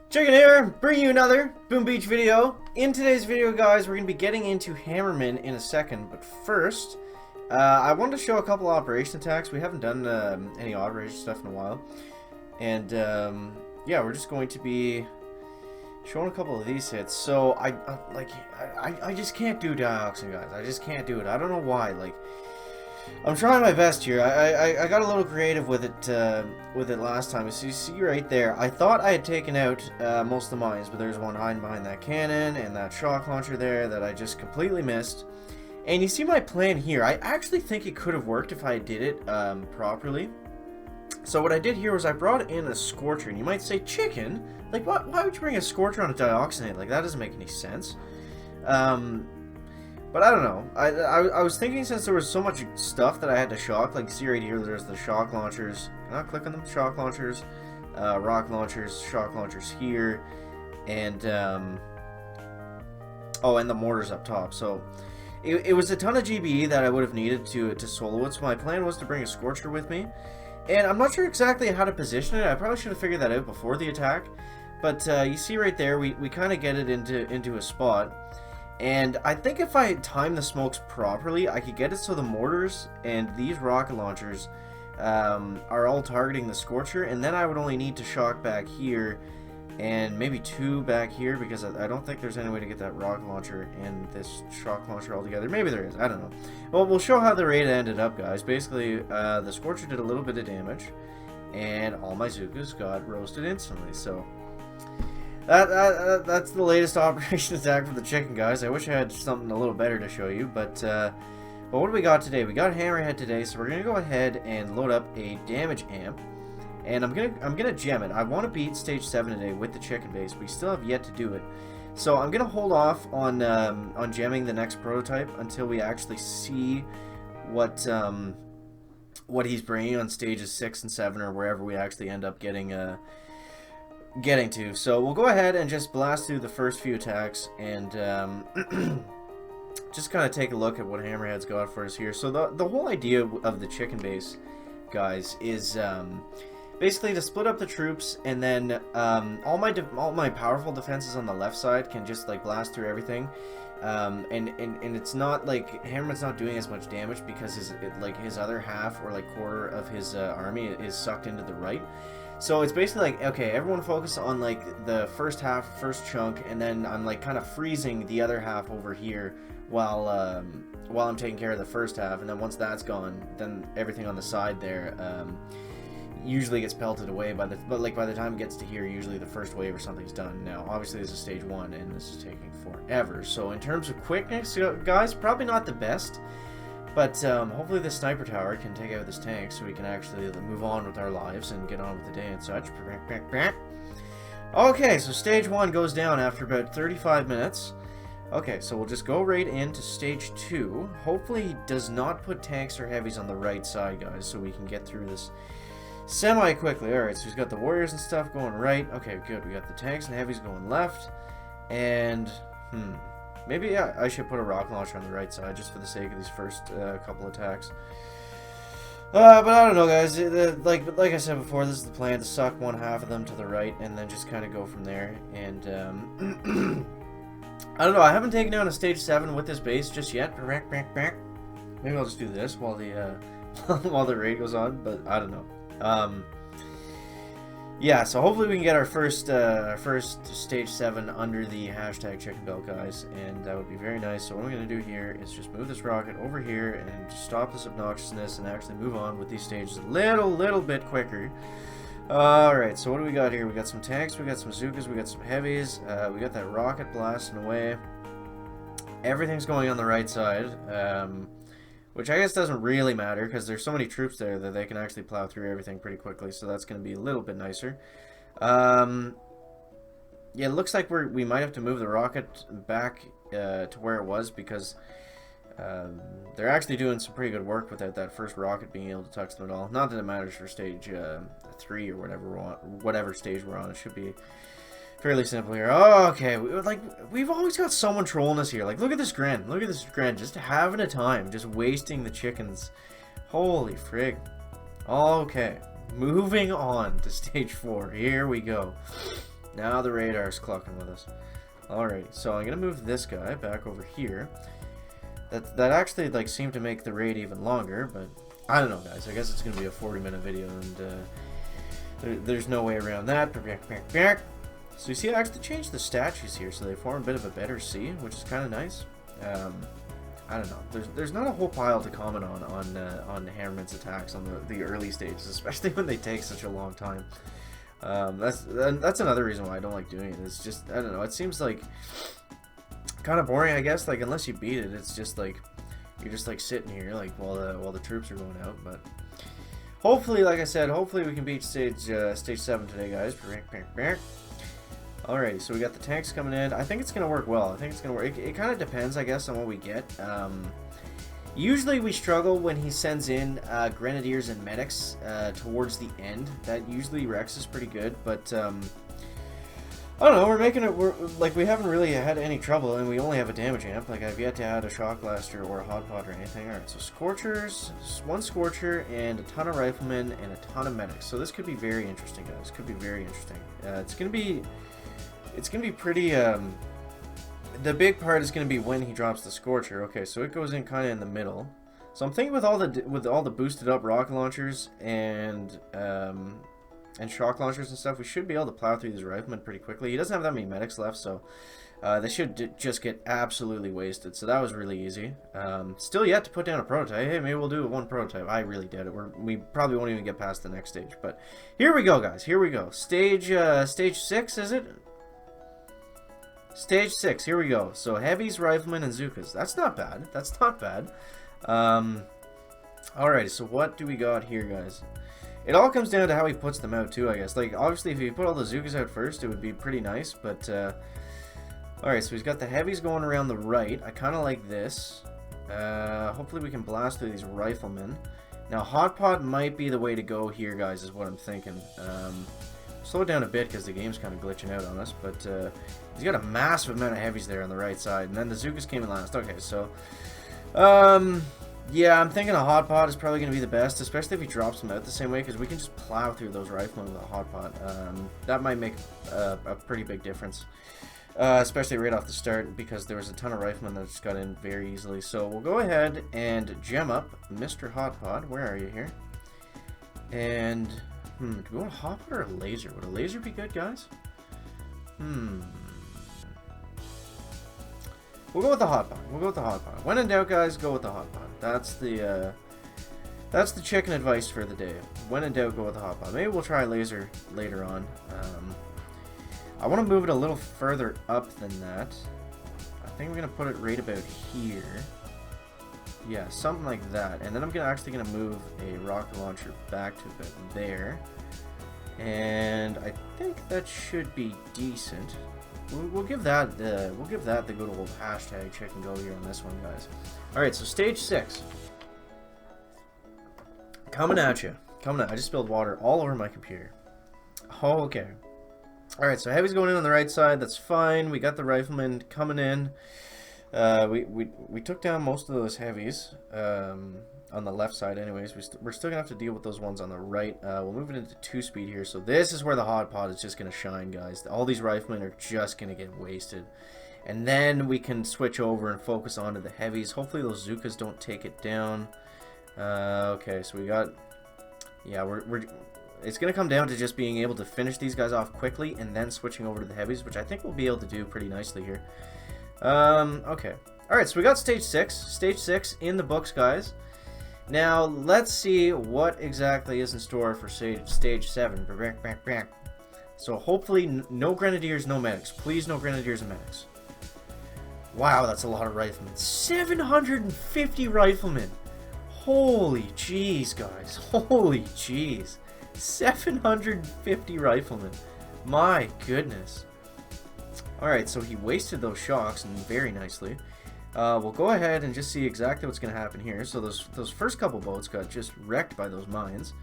Chicken here, bringing you another Boom Beach video. In today's video, guys, we're going to be getting into Hammerman in a second, but first, I wanted to show a couple operation attacks. We haven't done any operation stuff in a while, and yeah, we're just going to be showing a couple of these hits. So I just can't do dioxin, guys. I just can't do it. I don't know why. Like, I'm trying my best here. I got a little creative with it last time. So you see right there, I thought I had taken out most of the mines, but there's one hiding behind that cannon and that shock launcher there that I just completely missed. And you see my plan here. I actually think it could have worked if I did it properly. So what I did here was I brought in a Scorcher, and you might say, chicken? Like, why would you bring a Scorcher on a Dioxinate? Like, that doesn't make any sense. But I don't know. I was thinking, since there was so much stuff that I had to shock, like see right here, there's the shock launchers. Can I click on them? Shock launchers, rock launchers, shock launchers here, and oh, and the mortars up top. So it was a ton of GBE that I would have needed to solo it. So my plan was to bring a Scorcher with me, and I'm not sure exactly how to position it. I probably should have figured that out before the attack. But you see right there, we kind of get it into a spot. And I think if I time the smokes properly, I could get it so the mortars and these rocket launchers are all targeting the Scorcher, and then I would only need to shock back here and maybe two back here, because I don't think there's any way to get that rocket launcher and this shock launcher all together. Maybe there is, I don't know. Well, we'll show how the raid ended up, guys. Basically, the Scorcher did a little bit of damage, and all my Zookas got roasted instantly, so that's the latest operation attack for the chicken, guys. I wish I had something a little better to show you, but what do we got today? We got Hammerhead today, so we're gonna go ahead and load up a damage amp, and I'm gonna gem it. I want to beat stage 7 today with the chicken base. We still have yet to do it, so I'm gonna hold off on gemming the next prototype until we actually see what he's bringing on stages 6 and 7, or wherever we actually end up getting to. So we'll go ahead and just blast through the first few attacks and just kind of take a look at what Hammerhead's got for us here. So the whole idea of the chicken base, guys, is basically to split up the troops, and then all my powerful defenses on the left side can just like blast through everything. And it's not like Hammerman's not doing as much damage because his other half, or like quarter of his army, is sucked into the right. So it's basically like, okay, everyone focus on like the first half, first chunk, and then I'm like kind of freezing the other half over here while I'm taking care of the first half, and then once that's gone, then everything on the side there usually gets pelted away by the time it gets to here, usually the first wave or something's done. Now, obviously this is stage 1, and this is taking forever. So in terms of quickness, guys, probably not the best. But hopefully the sniper tower can take out this tank so we can actually move on with our lives and get on with the day and such. Okay, so stage 1 goes down after about 35 minutes. Okay, so we'll just go right into stage 2. Hopefully he does not put tanks or heavies on the right side, guys, so we can get through this semi-quickly. Alright, so he's got the warriors and stuff going right. Okay, good. We got the tanks and heavies going left. And, maybe, yeah, I should put a rocket launcher on the right side just for the sake of these first couple attacks. But I don't know, guys. Like I said before, this is the plan, to suck one half of them to the right and then just kind of go from there. And I don't know. I haven't taken down a stage 7 with this base just yet. Maybe I'll just do this while the while the raid goes on. But I don't know. Yeah, so hopefully we can get our first stage 7 under the hashtag chicken belt, guys, and that would be very nice. So what I'm going to do here is just move this rocket over here and just stop this obnoxiousness and actually move on with these stages a little bit quicker. Alright, so what do we got here? We got some tanks, we got some Zookas, we got some heavies, we got that rocket blasting away. Everything's going on the right side, which I guess doesn't really matter because there's so many troops there that they can actually plow through everything pretty quickly, so that's going to be a little bit nicer. Yeah, it looks like we might have to move the rocket back to where it was, because they're actually doing some pretty good work without that first rocket being able to touch them at all. Not that it matters for stage 3 or whatever stage we're on. It should be fairly simple here. Oh, okay. We've always got someone trolling us here. Like, look at this grin. Look at this grin. Just having a time. Just wasting the chickens. Holy frig. Okay. Moving on to stage 4. Here we go. Now the radar's clocking with us. Alright, so I'm gonna move this guy back over here. That actually like seemed to make the raid even longer, but I don't know, guys. I guess it's gonna be a 40-minute video, and there's no way around that. So you see, I actually changed the statues here, so they form a bit of a better C, which is kind of nice. I don't know. There's not a whole pile to comment on Hammerman's attacks on the early stages, especially when they take such a long time. That's another reason why I don't like doing it. It's just, I don't know. It seems like kind of boring, I guess. Like, unless you beat it, it's just like you're just like sitting here like while the troops are going out. But hopefully, like I said, hopefully we can beat stage 7 today, guys. Alrighty, so we got the tanks coming in. I think it's gonna work well. I think it's gonna work. It kind of depends, I guess, on what we get. Usually we struggle when he sends in grenadiers and medics towards the end. That usually wrecks us pretty good, but I don't know. We're making it. We haven't really had any trouble, and we only have a damage amp. Like, I've yet to add a shock blaster or a hot pot or anything. All right, so scorchers, one scorcher, and a ton of riflemen and a ton of medics. So this could be very interesting, guys. Could be very interesting. It's gonna be pretty. The big part is going to be when he drops the Scorcher. Okay, so it goes in kind of in the middle. So I'm thinking with all the boosted up rocket launchers and shock launchers and stuff, we should be able to plow through these riflemen pretty quickly. He doesn't have that many medics left, so they should just get absolutely wasted. So that was really easy. Still yet to put down a prototype. Hey, maybe we'll do one prototype. I really doubt it. We probably won't even get past the next stage. But here we go, guys. Here we go. Stage 6, is it? Stage 6, here we go. So heavies, riflemen, and Zookas. That's not bad. That's not bad. Alrighty, so what do we got here, guys? It all comes down to how he puts them out, too, I guess. Like, obviously, if he put all the Zookas out first, it would be pretty nice, but, alright, so he's got the heavies going around the right. I kind of like this. Hopefully we can blast through these riflemen. Now, hot pot might be the way to go here, guys, is what I'm thinking. Slow it down a bit because the game's kind of glitching out on us, but he's got a massive amount of heavies there on the right side, and then the Zookas came in last. Okay, so yeah, I'm thinking a hot pot is probably going to be the best, especially if he drops them out the same way, because we can just plow through those riflemen with a hot pot. That might make a pretty big difference, especially right off the start, because there was a ton of riflemen that just got in very easily. So we'll go ahead and gem up Mr. Hot Pot. Where are you here? And do we want a hot pot or a laser? Would a laser be good, guys? We'll go with the hot pot. We'll go with the hot pot. When in doubt, guys, go with the hot pot. That's the chicken advice for the day. When in doubt, go with the hot pot. Maybe we'll try laser later on. I want to move it a little further up than that. I think we're gonna put it right about here. Yeah, something like that. And then I'm actually gonna move a rocket launcher back to about there. And I think that should be decent. We'll give that the good old hashtag check and go here on this one, guys. All right, so stage 6, coming at you. Coming at. I just spilled water all over my computer. Oh, okay. All right, so heavy's going in on the right side. That's fine. We got the riflemen coming in. We took down most of those heavies on the left side anyways. We're still gonna have to deal with those ones on the right. We'll move it into 2-speed here. So this is where the hot pot is just gonna shine, guys. All these riflemen are just gonna get wasted, and then we can switch over and focus onto the heavies. Hopefully those Zookas don't take it down. Okay, so we got, yeah, it's gonna come down to just being able to finish these guys off quickly and then switching over to the heavies, which I think we'll be able to do pretty nicely here. Okay. Alright, so we got stage 6. Stage 6 in the books, guys. Now, let's see what exactly is in store for stage 7. So, hopefully, no grenadiers, no medics. Please, no grenadiers and medics. Wow, that's a lot of riflemen. 750 riflemen! Holy jeez, guys. Holy jeez. 750 riflemen. My goodness. Alright, so he wasted those shocks and very nicely. We'll go ahead and just see exactly what's going to happen here. So those first couple boats got just wrecked by those mines.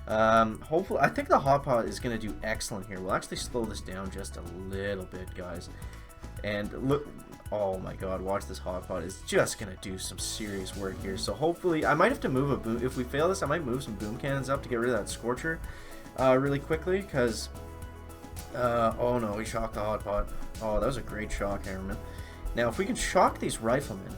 Hopefully, I think the hot pot is going to do excellent here. We'll actually slow this down just a little bit, guys. And look, oh my god, watch this hot pot. It's just going to do some serious work here. So hopefully, I might have to move a boom. If we fail this, I might move some boom cannons up to get rid of that Scorcher really quickly, because Oh no, we shocked the hot pot. Oh, that was a great shock, Hammerman. Now, if we can shock these riflemen,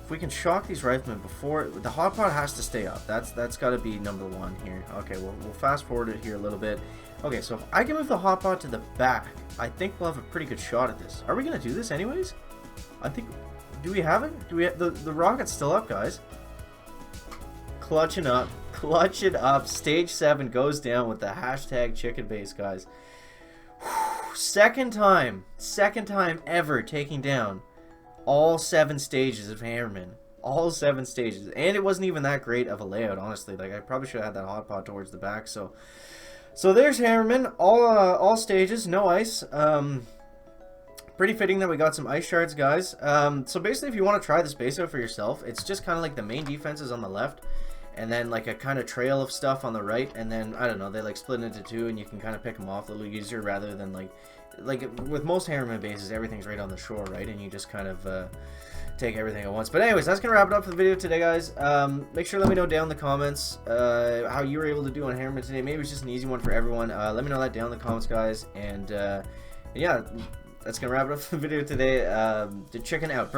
before the hot pot has to stay up. That's got to be number one here. Okay, we'll fast forward it here a little bit. Okay, so if I can move the hot pot to the back, I think we'll have a pretty good shot at this. Are we gonna do this anyways? I think. Do we have it? Do we have, the rocket's still up, guys? Clutching up. Clutch it up. Stage 7 goes down with the hashtag chicken base, guys. Whew. Second time ever taking down all 7 stages of Hammerman. All 7 stages. And it wasn't even that great of a layout, honestly. Like, I probably should have had that hot pot towards the back. So there's Hammerman. All stages, no ice. Pretty fitting that we got some ice shards, guys. So basically, if you want to try this base out for yourself, it's just kind of like the main defenses on the left, and then like a kind of trail of stuff on the right, and then I don't know, they like split into 2, and you can kind of pick them off a little easier rather than like with most Hammerman bases, everything's right on the shore, right, and you just kind of take everything at once. But anyways, that's gonna wrap it up for the video today, guys. Make sure to let me know down in the comments how you were able to do on Hammerman today. Maybe it's just an easy one for everyone. Let me know that down in the comments, guys, and yeah. That's gonna wrap it up for the video today. The chicken out.